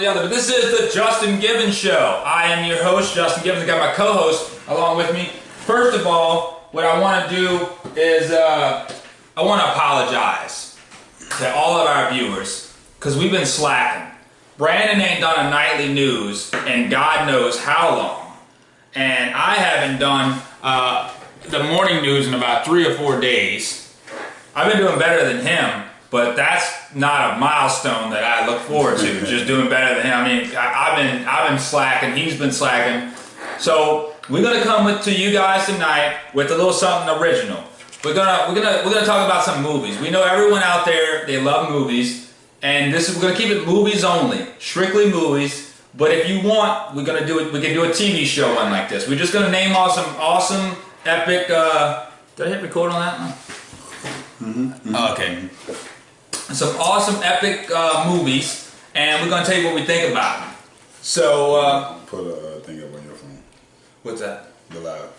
the other. But this is the Justin Gibbons Show. I am your host, Justin Gibbons. I got my co-host along with me. First of all, what I want to do is I want to apologize to all of our viewers because we've been slacking. Brandon ain't done a nightly news in God knows how long, and I haven't done the morning news in about 3 or 4 days. I've been doing better than him, but that's not a milestone that I look forward to. Just doing better than him. I mean, I've been slacking. He's been slacking. So we're gonna come to you guys tonight with a little something original. We're gonna talk about some movies. We know everyone out there, they love movies, and we're gonna keep it movies only, strictly movies. But if you want, we can do a TV show one like this. We're just gonna name all some awesome, epic. Did I hit record on that one? Mm-hmm. Okay. Some awesome, epic movies, and we're gonna tell you what we think about them. So put a thing up on your phone. What's that? The live.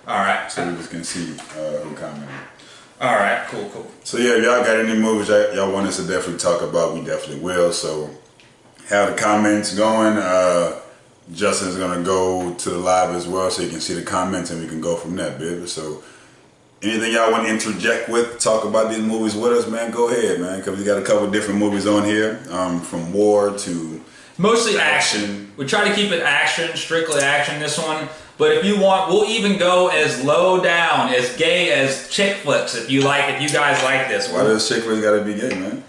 All right. So we just can see who commented. All right. Cool. So yeah, if y'all got any movies y'all want us to definitely talk about, we definitely will. So have the comments going. Justin's gonna go to the live as well, so you can see the comments and we can go from there, baby. So anything y'all want to interject with, talk about these movies with us, man, go ahead, man, because we got a couple of different movies on here, from war to mostly action. We try to keep it action, strictly action this one. But if you want, we'll even go as low down, as gay as chick flicks if you guys like this. Why does chick flicks gotta be gay, man?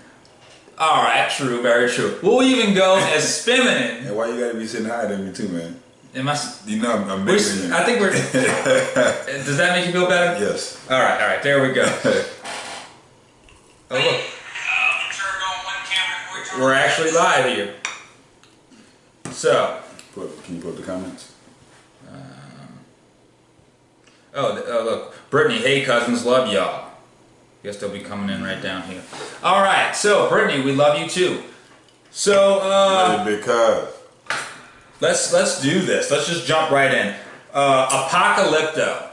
All right, true, very true. We'll even go as feminine. And why you gotta be sitting higher than me too, man? It must. You know I'm bigger than you. I think we're. Does that make you feel better? Yes. All right. There we go. Oh look. We're actually live here. So. Can you put the comments? Look. Brittany, hey cousins, love y'all. Guess they'll be coming in right down here. All right. So Brittany, we love you too. So. Because. Let's do this. Let's just jump right in. Apocalypto.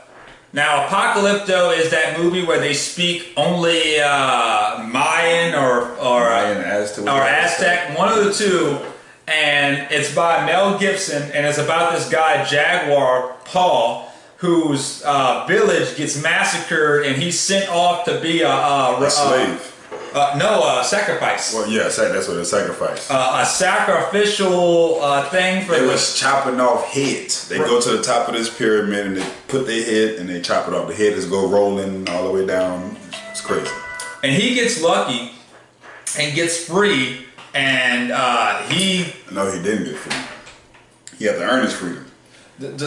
Now, Apocalypto is that movie where they speak only Mayan or Mayan, Aztec, one of the two, and it's by Mel Gibson, and it's about this guy Jaguar Paul, whose village gets massacred, and he's sent off to be a slave. Sacrifice. Well, yeah, that's what it's sacrifice. A sacrificial thing for. They was chopping off heads. They go to the top of this pyramid and they put their head and they chop it off. The head is go rolling all the way down. It's crazy. And he gets lucky and gets free, and he. No, he didn't get free. He had to earn his freedom. With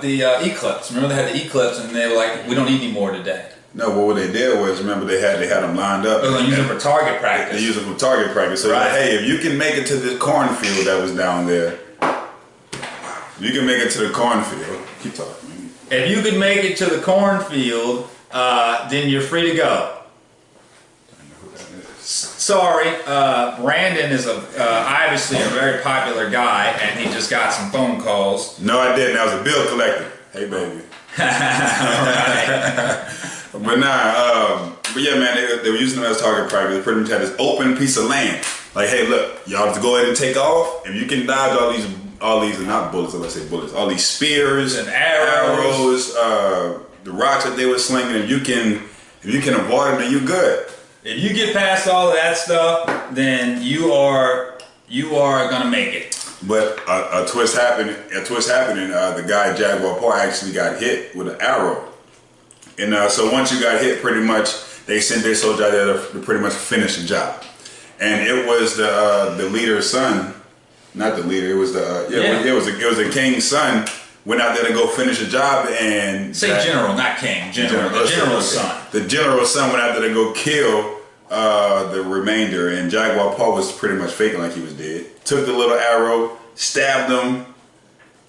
the eclipse. Remember they had the eclipse, and they were like, "We don't need any more today." No, but what they did was, remember they had them lined up. They were using it for target practice. They used it for target practice. So right. Like, hey, if you can make it to the cornfield that was down there, you can make it to the cornfield. Keep talking, man. If you can make it to the cornfield, then you're free to go. I know who that is. Sorry, Brandon is obviously a very popular guy, and he just got some phone calls. No, I didn't. I was a bill collector. Hey, baby. Right. But yeah, man, they were using them as target practice. They pretty much had this open piece of land. Like, hey, look, y'all have to go ahead and take off. If you can dodge all these, not bullets, let's say bullets, all these spears and arrows, the rocks that they were slinging. If you can avoid them, then you good. If you get past all of that stuff, then you are gonna make it. But a twist happened. The guy Jaguar Paul actually got hit with an arrow. And so once you got hit, pretty much they sent their soldier out there to pretty much finish the job. And it was the leader's son, not the leader. It was it was the king's son went out there to go finish the job and general, not king. General, the general's son. The general's son went out there to go kill the remainder, and Jaguar Paul was pretty much faking like he was dead. Took the little arrow, stabbed him.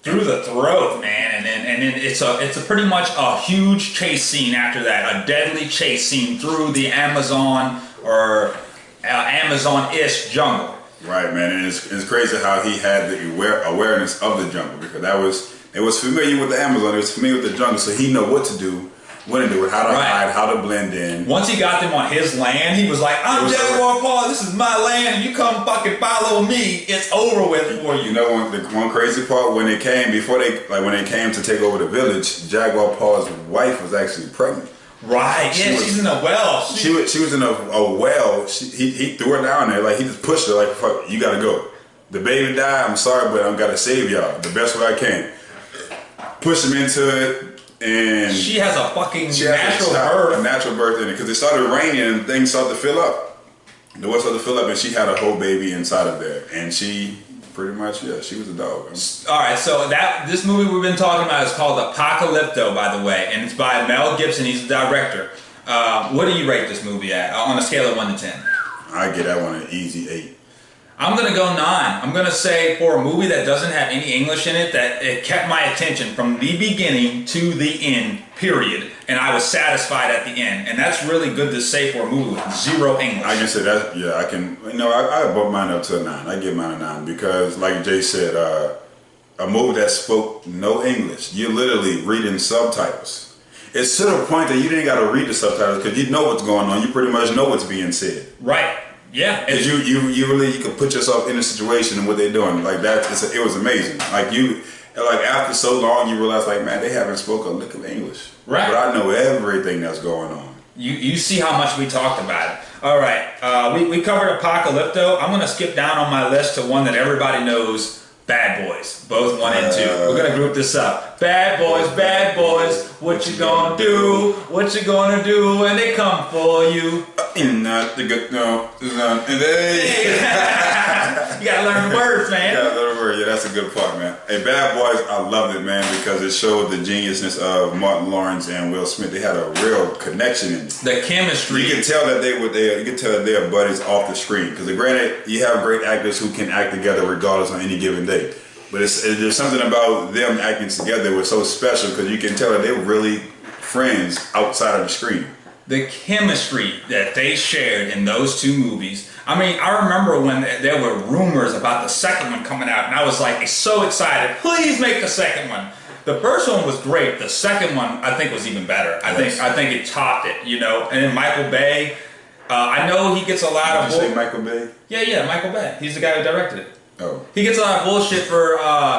Through the throat, man, and then it's a pretty much a huge chase scene after that, a deadly chase scene through the Amazon or Amazon-ish jungle. Right, man, and it's crazy how he had the awareness of the jungle, because it was familiar with the Amazon, it was familiar with the jungle, so he know what to do what to do it, how to hide, how to blend in. Once he got them on his land, he was like, I'm Jaguar Paul, this is my land, and you come fucking follow me, it's over with for you. You know, one crazy part, when they came, when they came to take over the village, Jaguar Paul's wife was actually pregnant. Right, she's in a well. She was in a well. He threw her down there, like he just pushed her, like, fuck, you gotta go. The baby died, I'm sorry, but I'm gotta save y'all the best way I can. Push him into it. And she has a fucking natural birth in it, because it started raining and things started to fill up. The water started to fill up, and she had a whole baby inside of there, and she pretty much, she was a dog. All right, so this movie we've been talking about is called Apocalypto, by the way, and it's by Mel Gibson. He's the director. What do you rate this movie at on a scale of 1 to 10? I get that one an easy 8. I'm gonna go 9. I'm gonna say for a movie that doesn't have any English in it, that it kept my attention from the beginning to the end, period. And I was satisfied at the end. And that's really good to say for a movie with 0 English. I can say that, yeah, I can, I bump mine up to a 9. I give mine a 9 because, like Jay said, a movie that spoke no English, you're literally reading subtitles. It's to the point that you didn't gotta read the subtitles because you know what's going on. You pretty much know what's being said. Right. Yeah, because you really could put yourself in a situation and what they're doing like that. It was amazing. Like after so long, you realize like, man, they haven't spoken a lick of English. Right. But I know everything that's going on. You see how much we talked about it. All right, we covered Apocalypto. I'm gonna skip down on my list to one that everybody knows. Bad Boys, both 1 and 2. We're gonna group this up. Bad boys, what you gonna do? What you gonna do when they come for you? Not the good, no. You gotta learn the words, man. You gotta learn the words. Yeah, that's a good part, man. Hey, Bad Boys, I loved it, man, because it showed the geniusness of Martin Lawrence and Will Smith. They had a real connection in it. The chemistry. You can tell that you can tell that they're buddies off the screen. Because granted, you have great actors who can act together regardless on any given day. But there's something about them acting together was so special because you can tell that they were really friends outside of the screen. The chemistry that they shared in those 2 movies. I mean, I remember when there were rumors about the second one coming out, and I was like so excited. Please make the second one. The first one was great. The second one, I think, was even better. I think it topped it. And then Michael Bay. I know he gets a lot of. Did you say Michael Bay? Yeah, Michael Bay. He's the guy who directed it. Oh. He gets a lot of bullshit for.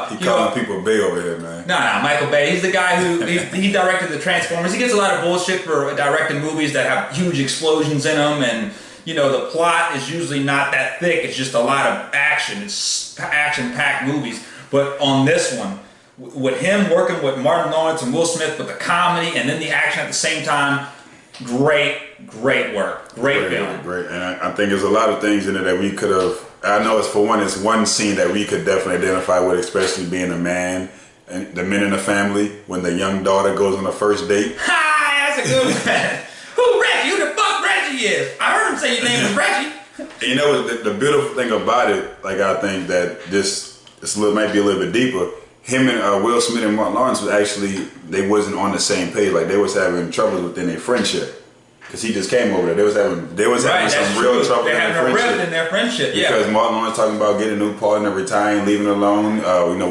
He calling people Bay over here, man. No, Michael Bay. He's the guy who he directed the Transformers. He gets a lot of bullshit for directing movies that have huge explosions in them, and the plot is usually not that thick. It's just a lot of action. It's action-packed movies. But on this one, with him working with Martin Lawrence and Will Smith with the comedy and then the action at the same time, great work. Great film. Great. And I think there's a lot of things in it that we could have. I know it's one scene that we could definitely identify with, especially being a man and the men in the family when the young daughter goes on the first date. Hi, that's a good one. Who Reggie? Who the fuck Reggie is? I heard him say your name is Reggie. You know, the beautiful thing about it, like I think that this might be a little bit deeper. Him and Will Smith and Martin Lawrence was actually, they wasn't on the same page. Like they was having troubles within their friendship. Because he just came over there. They was having some real trouble in their friendship. They having a rift in their friendship, yeah. Because Martin Lawrence talking about getting a new partner, retiring, leaving alone.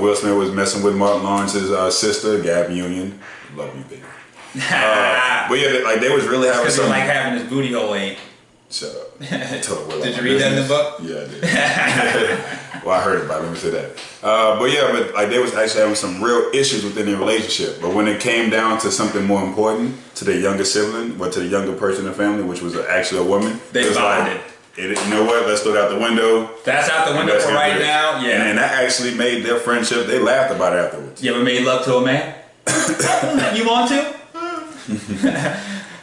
Will Smith was messing with Martin Lawrence's sister, Gab Union. Love you, baby. But yeah, like they was really having some. Because he like having his booty hole ate. Shut up. Did you read that in the book? Yeah, I did. Well, I heard about it. Let me say that. But like they was actually having some real issues within their relationship. But when it came down to something more important to the younger sibling, but to the younger person in the family, which was actually a woman, they bonded. You know what? Let's throw it out the window. That's out the window for right now. Yeah. And that actually made their friendship. They laughed about it afterwards. You ever made love to a man? You want to?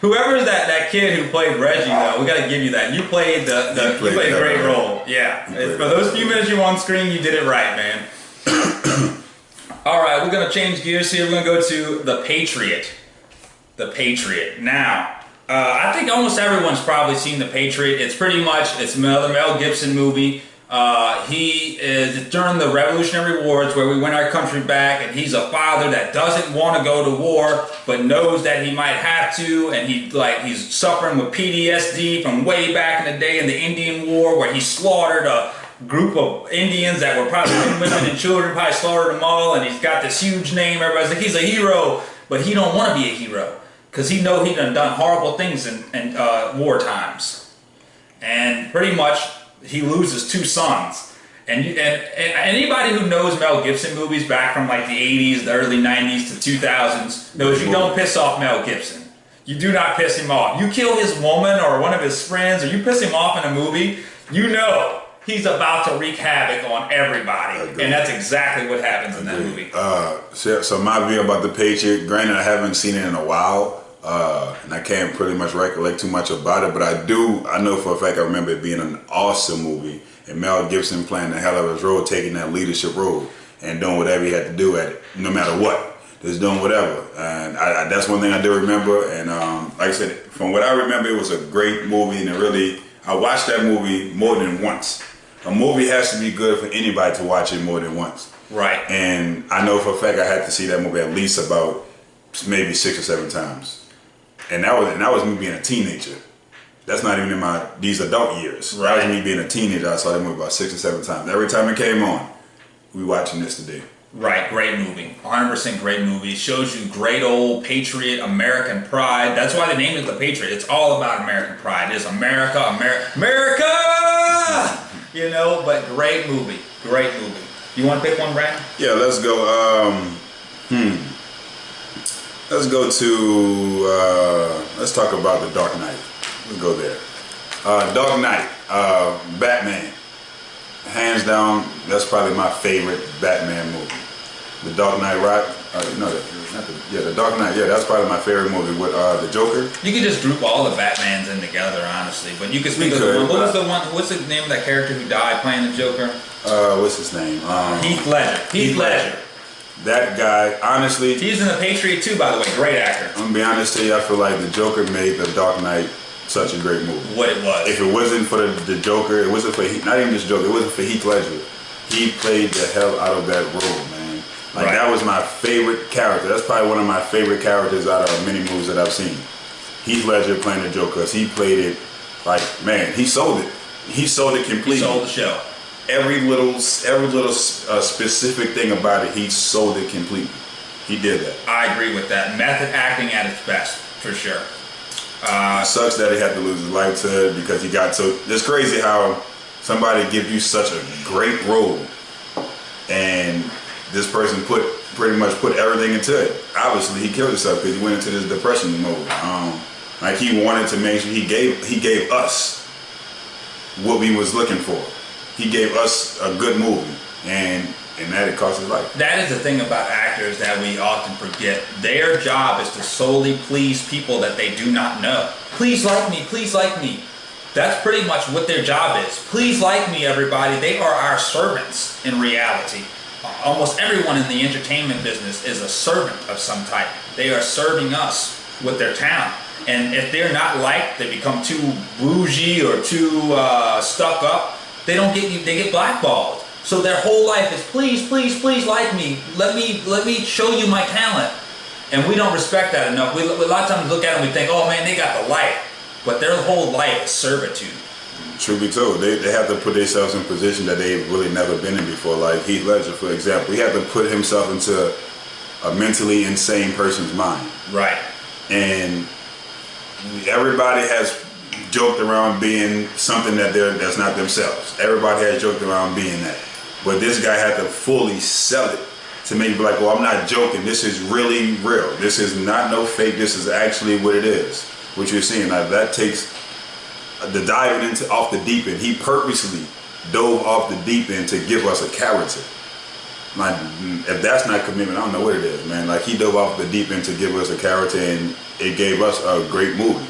Whoever that kid who played Reggie, though, we got to give you that. You played you played a great role. Yeah. For those few minutes you were on screen, you did it right, man. All right, we're going to change gears here. We're going to go to The Patriot. The Patriot. Now, I think almost everyone's probably seen The Patriot. It's another Mel Gibson movie. He is during the Revolutionary Wars where we win our country back, and he's a father that doesn't want to go to war but knows that he might have to, and he's suffering with PTSD from way back in the day in the Indian War where he slaughtered a group of Indians that were probably women and children, probably slaughtered them all, and he's got this huge name. Everybody's like, he's a hero, but he don't want to be a hero because he know he done horrible things in war times, and pretty much he loses 2 sons. And anybody who knows Mel Gibson movies back from like the 80s, the early 90s to 2000s knows you don't piss off Mel Gibson. You do not piss him off. You kill his woman or one of his friends, or you piss him off in a movie, you know he's about to wreak havoc on everybody. And that's exactly what happens in that movie. So my view about The Patriot, granted I haven't seen it in a while, and I can't pretty much recollect too much about it, but I know for a fact I remember it being an awesome movie, and Mel Gibson playing the hell of his role, taking that leadership role, and doing whatever he had to do at it, no matter what. Just doing whatever, and that's one thing I do remember. And like I said, from what I remember, it was a great movie, and I watched that movie more than once. A movie has to be good for anybody to watch it more than once. Right. And I know for a fact I had to see that movie at least about maybe 6 or 7 times, and that was me being a teenager. That's not even in these adult years. Right. That was me being a teenager. I saw that movie about 6 or 7 times. Every time it came on, we watching this today. Right, great movie. 100% great movie. Shows you great old patriot, American pride. That's why they named it The Patriot. It's all about American pride. It's America, America! You know, but great movie. Great movie. You want to pick one, Brandon? Yeah, let's go. Let's go to, let's talk about The Dark Knight. Let's go there. Dark Knight, Batman. Hands down, that's probably my favorite Batman movie. The Dark Knight, The Dark Knight, that's probably my favorite movie with the Joker. You could just group all the Batmans in together, honestly. But you could speak of the one. What was the one? What's the name of that character who died playing the Joker? What's his name? Heath Ledger. Heath Ledger. That guy, honestly. He's in The Patriot too, by the way. Great actor. I'm gonna be honest to you, I feel like the Joker made The Dark Knight such a great movie. What it was. If it wasn't for the Joker, it wasn't for not even just Joker, it wasn't for Heath Ledger. He played the hell out of that role, man. Like that was my favorite character. That's probably one of my favorite characters out of many movies that I've seen. Heath Ledger playing the Joker, because he played it like, man, he sold it. He sold it completely. He sold the show. Every little specific thing about it, he sold it completely. He did that. I agree with that. Method acting at its best, for sure. It sucks that he had to lose his life to it because he got so. It's crazy how somebody gives you such a great role, and this person pretty much put everything into it. Obviously, he killed himself because he went into this depression mode. Like he wanted to make sure he gave us what we was looking for. He gave us a good movie, and that it cost his life. That is the thing about actors that we often forget. Their job is to solely please people that they do not know. Please like me, please like me. That's pretty much what their job is. Please like me, everybody. They are our servants in reality. Almost everyone in the entertainment business is a servant of some type. They are serving us with their talent. And if they're not liked, they become too bougie or too stuck up, they get blackballed. So their whole life is please, please, please like me. Let me show you my talent. And we don't respect that enough. We a lot of times look at them and we think, oh man, they got the light. But their whole life is servitude. Truth be told, they have to put themselves in a position that they've really never been in before. Like Heath Ledger, for example, he had to put himself into a mentally insane person's mind. Right. And everybody has joked around being something that's not themselves. Everybody has joked around being that. But this guy had to fully sell it to make it be like, well, I'm not joking. This is really real. This is not no fake. This is actually what it is. What you're seeing. Now, that takes the diving into off the deep end. He purposely dove off the deep end to give us a character. Like, if that's not commitment, I don't know what it is, man. Like, he dove off the deep end to give us a character, and it gave us a great movie.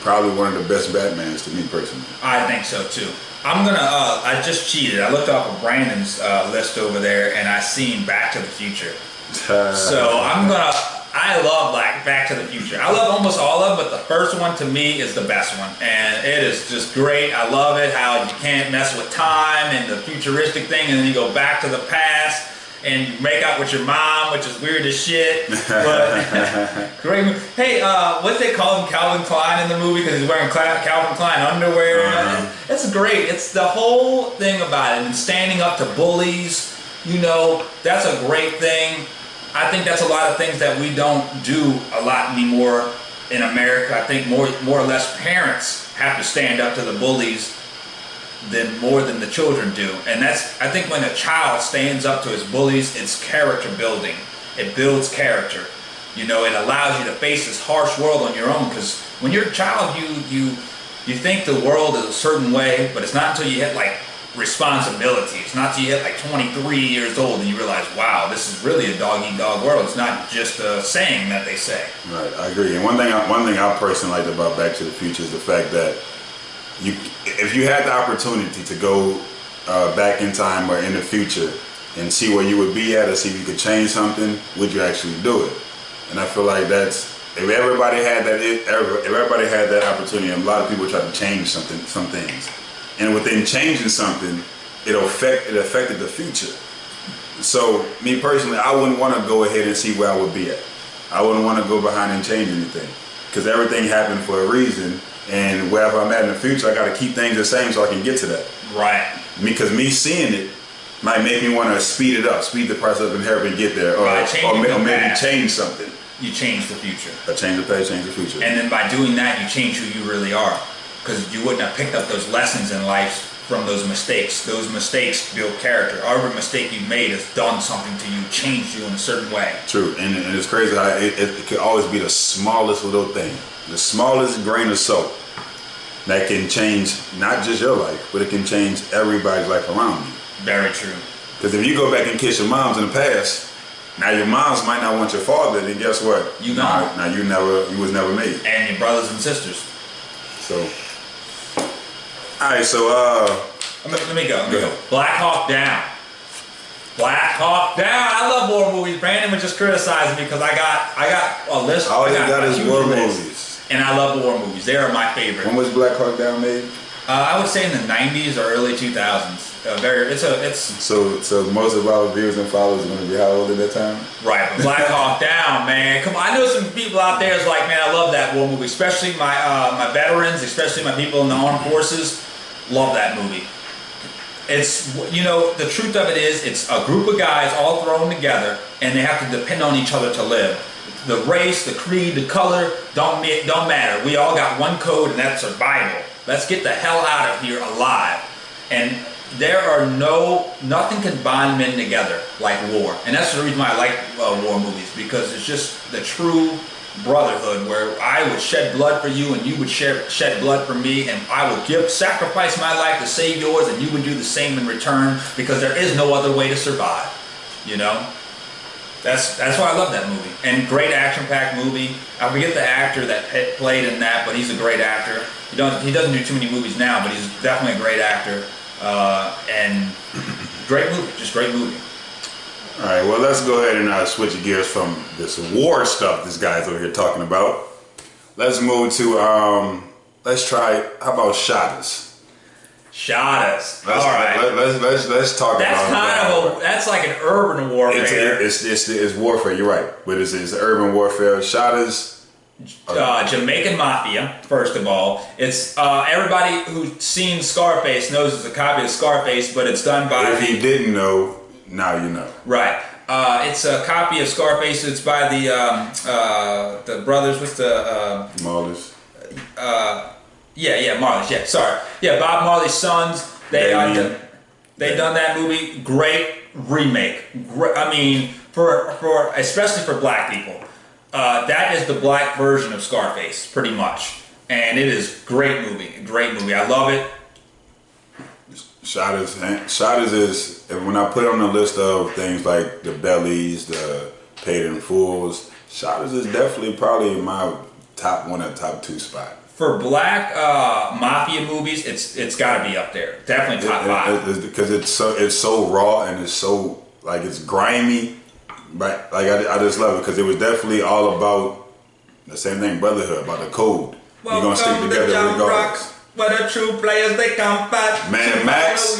Probably one of the best Batmans to me personally. I think so too. I'm gonna. I just cheated. I looked off of Brandon's list over there, and I seen Back to the Future. So I'm gonna. I love Back to the Future. I love almost all of them, but the first one to me is the best one, and it is just great. I love it how you can't mess with time and the futuristic thing, and then you go back to the past and you make out with your mom, which is weird as shit. But great movie. Hey, what they call him, Calvin Klein in the movie because he's wearing Calvin Klein underwear. It's great. It's the whole thing about it, and standing up to bullies. You know, that's a great thing. I think that's a lot of things that we don't do a lot anymore in America, I think more or less parents have to stand up to the bullies more than the children do. And that's, I think when a child stands up to his bullies, it's character building. It builds character. You know, it allows you to face this harsh world on your own, because when you're a child, you think the world is a certain way, but it's not until you hit like responsibility. It's not until you hit like 23 years old and you realize, wow, this is really a dog-eat-dog world. It's not just a saying that they say. Right, I agree. And one thing I personally liked about Back to the Future is the fact that if you had the opportunity to go back in time or in the future and see where you would be at, or see if you could change something, would you actually do it? And I feel like if everybody had that opportunity, and a lot of people try to change some things, and within changing something, it affected the future. So me personally, I wouldn't want to go ahead and see where I would be at. I wouldn't want to go behind and change anything, because everything happened for a reason, and wherever I'm at in the future, I got to keep things the same so I can get to that. Right. Because me seeing it might make me want to speed it up, speed the process up and hurry and get there, or maybe change something. You change the future. I change the past, change the future. And then by doing that, you change who you really are, because you wouldn't have picked up those lessons in life from those mistakes. Those mistakes build character. Every mistake you made has done something to you, changed you in a certain way. True, and it's crazy how it could always be the smallest little thing, the smallest grain of salt that can change not just your life, but it can change everybody's life around you. Very true. Because if you go back and kiss your moms in the past, now your moms might not want your father, then guess what? You gone. Now you was never made. And your brothers and sisters. So, all right. So let me go. Black Hawk Down. Black Hawk Down. I love war movies. Brandon was just criticizing me because I got a list. All you got is war movies. And I love war movies. They are my favorite. When was Black Hawk Down made? I would say in the 90s or early 2000s. So most of our viewers and followers are going to be how old at that time? Right, but Black Hawk Down, man. Come on, I know some people out there is like, man, I love that war movie. Especially my veterans, especially my people in the armed forces, love that movie. It's, you know, the truth of it is, it's a group of guys all thrown together, and they have to depend on each other to live. The race, the creed, the color don't matter. We all got one code, and that's survival. Let's get the hell out of here alive. And there are nothing can bond men together like war. And that's the reason why I like war movies, because it's just the true brotherhood where I would shed blood for you and you would shed blood for me, and I would sacrifice my life to save yours, and you would do the same in return, because there is no other way to survive. You know? That's why I love that movie. And great action-packed movie. I forget the actor that played in that, but he's a great actor. He doesn't do too many movies now, but he's definitely a great actor. And great movie, just great movie. All right, well, let's go ahead and switch gears from this war stuff this guy's over here talking about. Let's move to, let's try, how about Shadas? Shadas. All right. Let's talk about that's like an urban warfare. It's warfare, you're right. But it's urban warfare. Shadas. Jamaican Mafia, first of all. It's everybody who's seen Scarface knows it's a copy of Scarface, but it's done by If you didn't know, now you know. Right. It's a copy of Scarface. It's by the brothers with the Marleys. Marleys. Yeah, sorry. Yeah, Bob Marley's sons. They done that movie. Great remake. I mean, for especially for black people. That is the black version of Scarface, pretty much, and it is great movie. I love it. Shadas is, when I put on the list of things like the Bellies, the Paid in Fools, Shadas is definitely probably my top one or top two spot. For black mafia movies, it's got to be up there. Definitely top five. Because it's so raw and it's so like it's grimy. But like I just love it because it was definitely all about the same thing, brotherhood, about the code. We're gonna stick together regardless. Where the true players they come back. Mad Max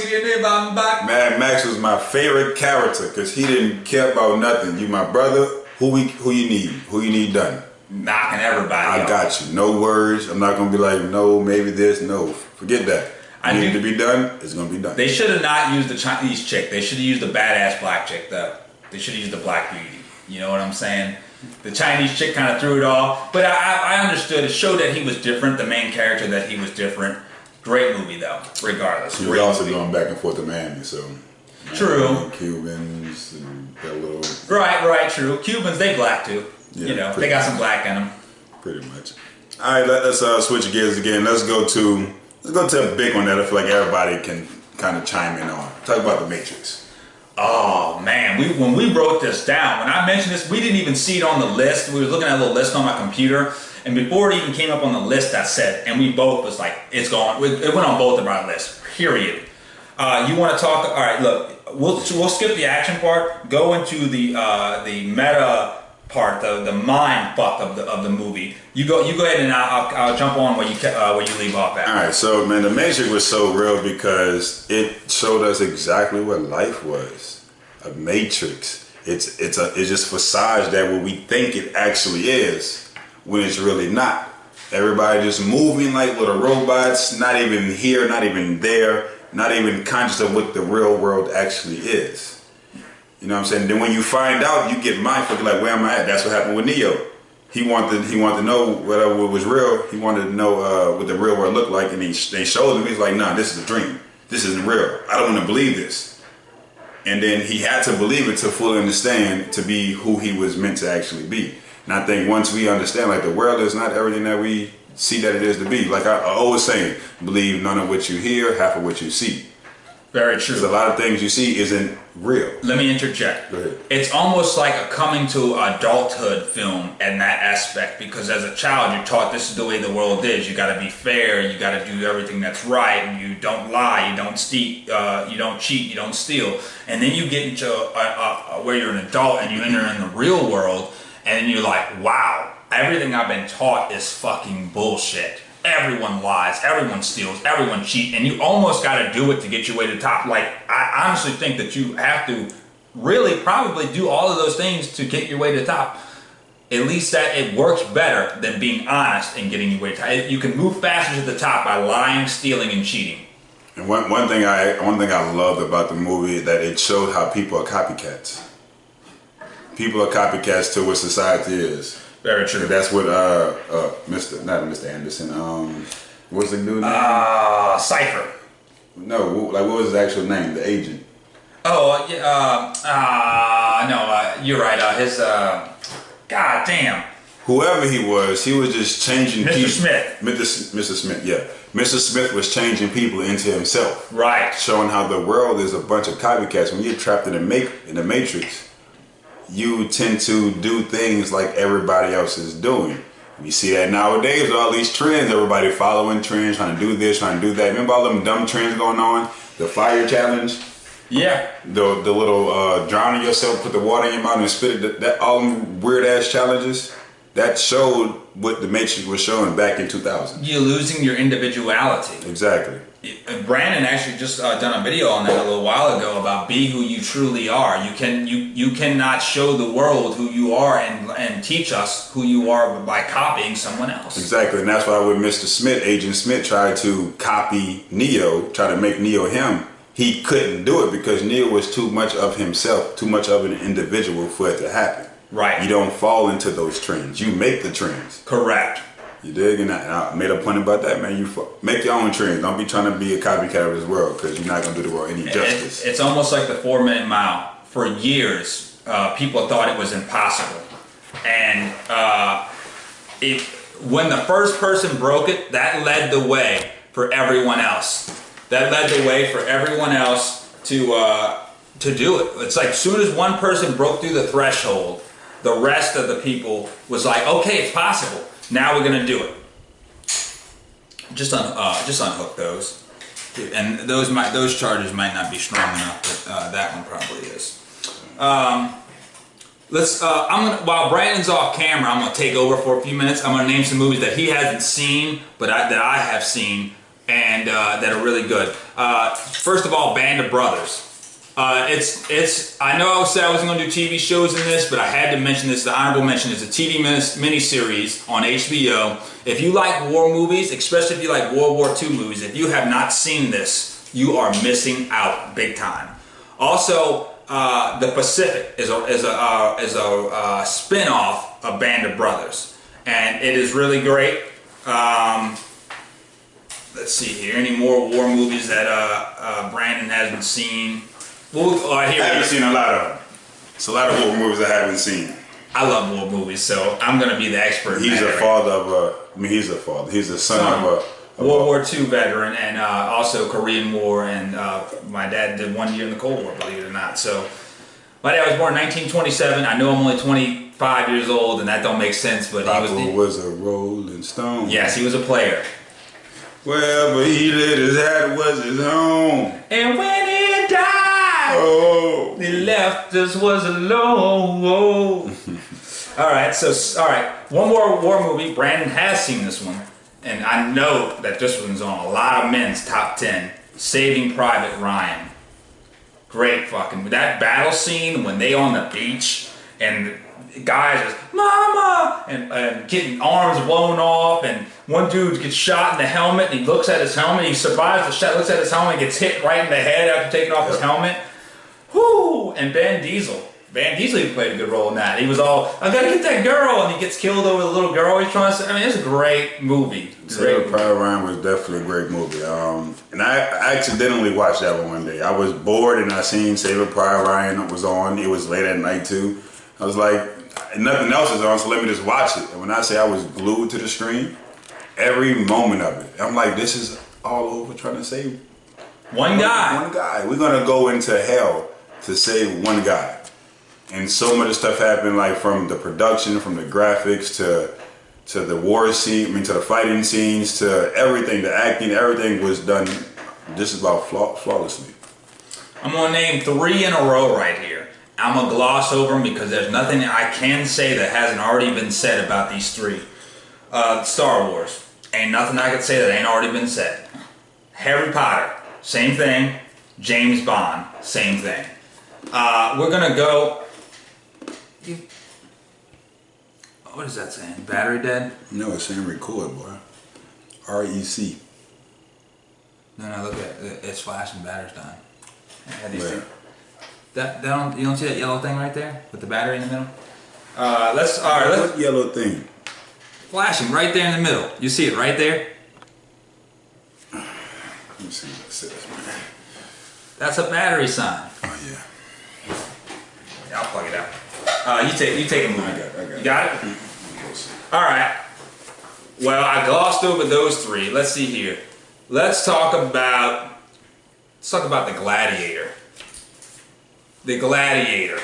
was my favorite character because he didn't care about nothing. You my brother. Who you need done. Knocking everybody. I got you. No words. I'm not gonna be like no, maybe this. No, forget that. You need to be done. It's gonna be done. They should have not used the Chinese chick. They should have used the badass black chick though. They should have used the black beauty. You know what I'm saying? the Chinese chick kind of threw it off. But I understood. It showed that he was different. The main character, that he was different. Great movie though, regardless. He was also going back and forth to Miami, so. True. Cubans and that little. Right, true. Cubans, they black too. Yeah, they got some black in them. Pretty much. All right, let's switch gears again. Let's go to a big one that I feel like everybody can kind of chime in on. Talk about The Matrix. Oh man, when we wrote this down, when I mentioned this, we didn't even see it on the list. We were looking at a little list on my computer, and before it even came up on the list, I said, and we both was like, it's gone. It went on both of our lists. Period. You want to talk? All right, look, we'll skip the action part. Go into the meta part, the mind fuck of the movie. You go ahead, and I'll jump on where you leave off at. All right, so man, The Matrix was so real because it showed us exactly what life was. A matrix. It's just facade that what we think it actually is when it's really not. Everybody just moving like little robots, not even here, not even there, not even conscious of what the real world actually is. You know what I'm saying? Then when you find out, you get mindful, like, where am I at? That's what happened with Neo. He wanted to know what was real. He wanted to know what the real world looked like, and they showed him. He's like, nah, this is a dream. This isn't real. I don't want to believe this. And then he had to believe it to fully understand, to be who he was meant to actually be. And I think once we understand, like, the world is not everything that we see that it is to be. Like I always say, believe none of what you hear, half of what you see. Very true. Because a lot of things you see isn't real. Let me interject. Go ahead. It's almost like a coming to adulthood film in that aspect, because as a child you're taught this is the way the world is. You got to be fair. You got to do everything that's right. And you don't lie. You don't steal. You don't cheat. You don't steal. And then you get into where you're an adult and you enter in the real world, and you're like, wow, everything I've been taught is fucking bullshit. Everyone lies, everyone steals, everyone cheats, and you almost got to do it to get your way to the top. Like, I honestly think that you have to really probably do all of those things to get your way to the top. At least that it works better than being honest and getting your way to the top. You can move faster to the top by lying, stealing, and cheating. And one thing I loved about the movie is that it showed how people are copycats. People are copycats to what society is. Very true. That's what not Mr. Anderson. What's the dude name? Cypher. No, like, what was his actual name? The agent. Oh yeah. No, you're right. His God damn. Whoever he was just changing Mr. people. Smith. Mr. Smith, yeah. Mr. Smith was changing people into himself. Right. Showing how the world is a bunch of copycats. When you're trapped in the matrix, you tend to do things like everybody else is doing. We see that nowadays with all these trends, everybody following trends, trying to do this, trying to do that. Remember all them dumb trends going on? The fire challenge? Yeah. The little drowning yourself, put the water in your mouth and spit it. That all them weird ass challenges, that showed what the Matrix was showing back in 2000. You're losing your individuality. Exactly. Brandon actually just done a video on that a little while ago about be who you truly are. You cannot show the world who you are and teach us who you are by copying someone else. Exactly, and that's why when Mr. Smith, Agent Smith, tried to copy Neo, try to make Neo him, he couldn't do it because Neo was too much of himself, too much of an individual for it to happen. Right. You don't fall into those trends. You make the trends. Correct. You dig? And I made a point about that, man. You make your own trends. Don't be trying to be a copycat of this world, because you're not going to do the world any justice. It's almost like the 4-minute mile. For years, people thought it was impossible. And when the first person broke it, that led the way for everyone else. That led the way for everyone else to do it. It's like as soon as one person broke through the threshold, the rest of the people was like, okay, it's possible. Now we're gonna do it. Just unhook those, and those charges might not be strong enough, but that one probably is. While Brandon's off camera, I'm gonna take over for a few minutes. I'm gonna name some movies that he hasn't seen, but that I have seen, and that are really good. First of all, Band of Brothers. I know I said I wasn't going to do TV shows in this, but I had to mention this. The honorable mention is a TV miniseries on HBO. If you like war movies, especially if you like World War II movies, if you have not seen this, you are missing out big time. Also, The Pacific is a spin-off of Band of Brothers, and it is really great. Let's see here. Any more war movies that Brandon hasn't seen? I haven't seen a lot of them. It's a lot of war movies I haven't seen. I love war movies, so I'm gonna be the expert. He's a father of he's a father. He's the son of a World War II veteran, and also Korean War, and my dad did 1 year in the Cold War, believe it or not. So my dad was born in 1927. I know I'm only 25 years old, and that don't make sense, but Papa he was a Rolling Stone. Yes, he was a player. Wherever he lit his hat was his home. And when he died, oh, he left us was alone. All right, one more war movie. Brandon has seen this one, and I know that this one's on a lot of men's top 10. Saving Private Ryan. Great fucking, that battle scene when they on the beach and guys just mama and getting arms blown off, and one dude gets shot in the helmet and he looks at his helmet, he survives the shot, looks at his helmet, gets hit right in the head after taking off his helmet. Whoo! And Van Diesel played a good role in that. He was all, I gotta get that girl, and he gets killed over the little girl he's trying to say. I mean, it's a great movie. Saving Private Ryan was definitely a great movie. And I accidentally watched that one day. I was bored and I seen Saving Private Ryan was on. It was late at night too. I was like, nothing else is on, so let me just watch it. And when I say I was glued to the screen, every moment of it, I'm like, this is all over trying to save one guy. One guy. We're gonna go into hell to save one guy. And so much stuff happened, like from the production, from the graphics to the war scene, to the fighting scenes, to everything, the acting, everything was done just about flawlessly. I'm gonna name 3 in a row right here. I'm gonna gloss over them because there's nothing I can say that hasn't already been said about these 3. Star Wars, ain't nothing I could say that ain't already been said. Harry Potter, same thing. James Bond, same thing. We're gonna go. What is that saying? Battery dead? No, it's saying record, boy. REC. No, look at it. It's flashing. Battery's dying. How do you see? You don't see that yellow thing right there with the battery in the middle? Let's. What yellow thing? Flashing right there in the middle. You see it right there? Let me see what it says, man. That's a battery sign. Oh yeah. Yeah, I'll plug it out. You take a movie. I got it. You got it? All right. Well, I glossed over those 3. Let's see here. Let's talk about the Gladiator. The Gladiator.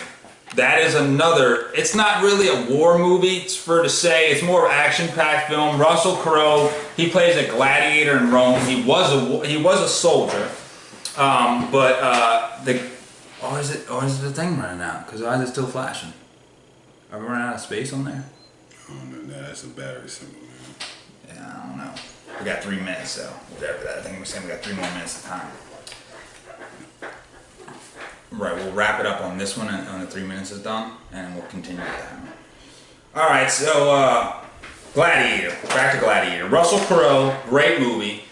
That is another. It's not really a war movie. It's fair to say. It's more of an action-packed film. Russell Crowe. He plays a gladiator in Rome. He was a soldier. Is the thing running out? Because why is it still flashing? Are we running out of space on there? Oh no, that's a battery symbol, man. Yeah, I don't know. We got 3 minutes, so whatever that. I think we're saying we got 3 more minutes of time. Right, we'll wrap it up on this one when the 3 minutes is done, and we'll continue with that one. All right, so Gladiator. Back to Gladiator. Russell Crowe, great movie.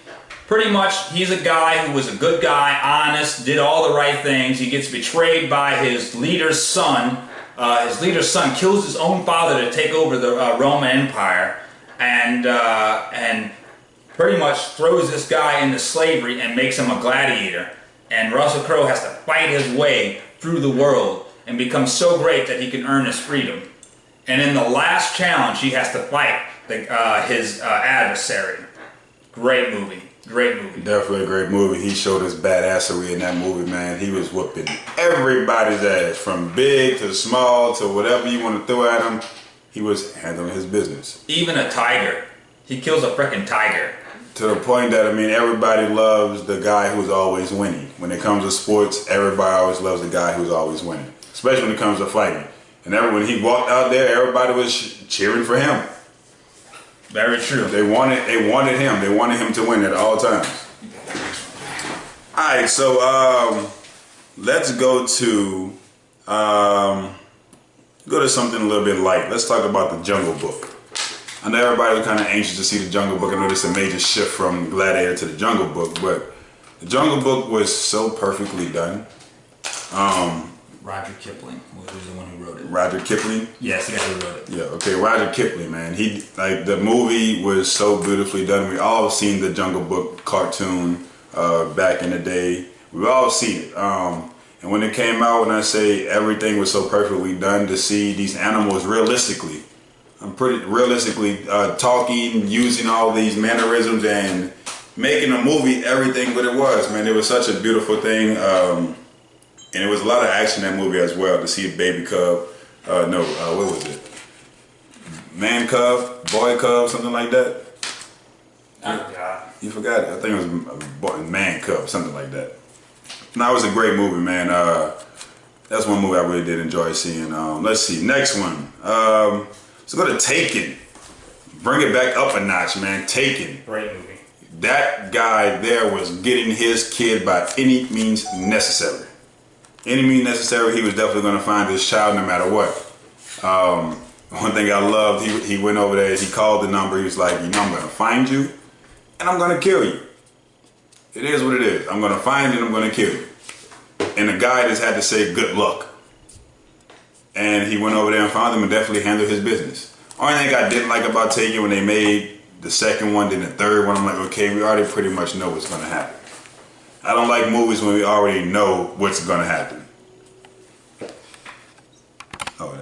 Pretty much, he's a guy who was a good guy, honest, did all the right things. He gets betrayed by his leader's son. His leader's son kills his own father to take over the Roman Empire, and pretty much throws this guy into slavery and makes him a gladiator. And Russell Crowe has to fight his way through the world and become so great that he can earn his freedom. And in the last challenge, he has to fight his adversary. Great movie. Great movie. Definitely a great movie. He showed his badassery in that movie, man. He was whooping everybody's ass, from big to small to whatever you want to throw at him. He was handling his business. Even a tiger. He kills a freaking tiger. To the point that, everybody loves the guy who's always winning. When it comes to sports, everybody always loves the guy who's always winning. Especially when it comes to fighting. And when he walked out there, everybody was cheering for him. Very true. They wanted him. They wanted him to win at all times. All right, so let's go to something a little bit light. Let's talk about the Jungle Book. I know everybody was kind of anxious to see the Jungle Book. I know there's a major shift from Gladiator to the Jungle Book, but the Jungle Book was so perfectly done. Roger Kipling was the one who wrote it. Roger Kipling? Yes, the guy who wrote it. Yeah, okay, Roger Kipling, man. He, like, the movie was so beautifully done. We all seen the Jungle Book cartoon back in the day. We've all seen it. And when it came out, when I say everything was so perfectly done, to see these animals realistically, talking, using all these mannerisms and making a movie everything what it was, man. It was such a beautiful thing. And it was a lot of action in that movie as well, to see a baby cub. What was it? Man cub, boy cub, something like that. I forgot. You forgot it? I think it was a man cub, something like that. No, it was a great movie, man. That's one movie I really did enjoy seeing. Let's see, next one. Let's go to Taken. Bring it back up a notch, man. Taken. Great movie. That guy there was getting his kid by any means necessary. Any means necessary, he was definitely going to find his child no matter what. One thing I loved, he went over there, he called the number, he was like, you know, I'm going to find you and I'm going to kill you. It is what it is. I'm going to find you and I'm going to kill you. And the guy just had to say good luck. And he went over there and found him and definitely handled his business. Only thing I didn't like about Taken, when they made the second one, then the third one, I'm like, okay, we already pretty much know what's going to happen. I don't like movies when we already know what's going to happen.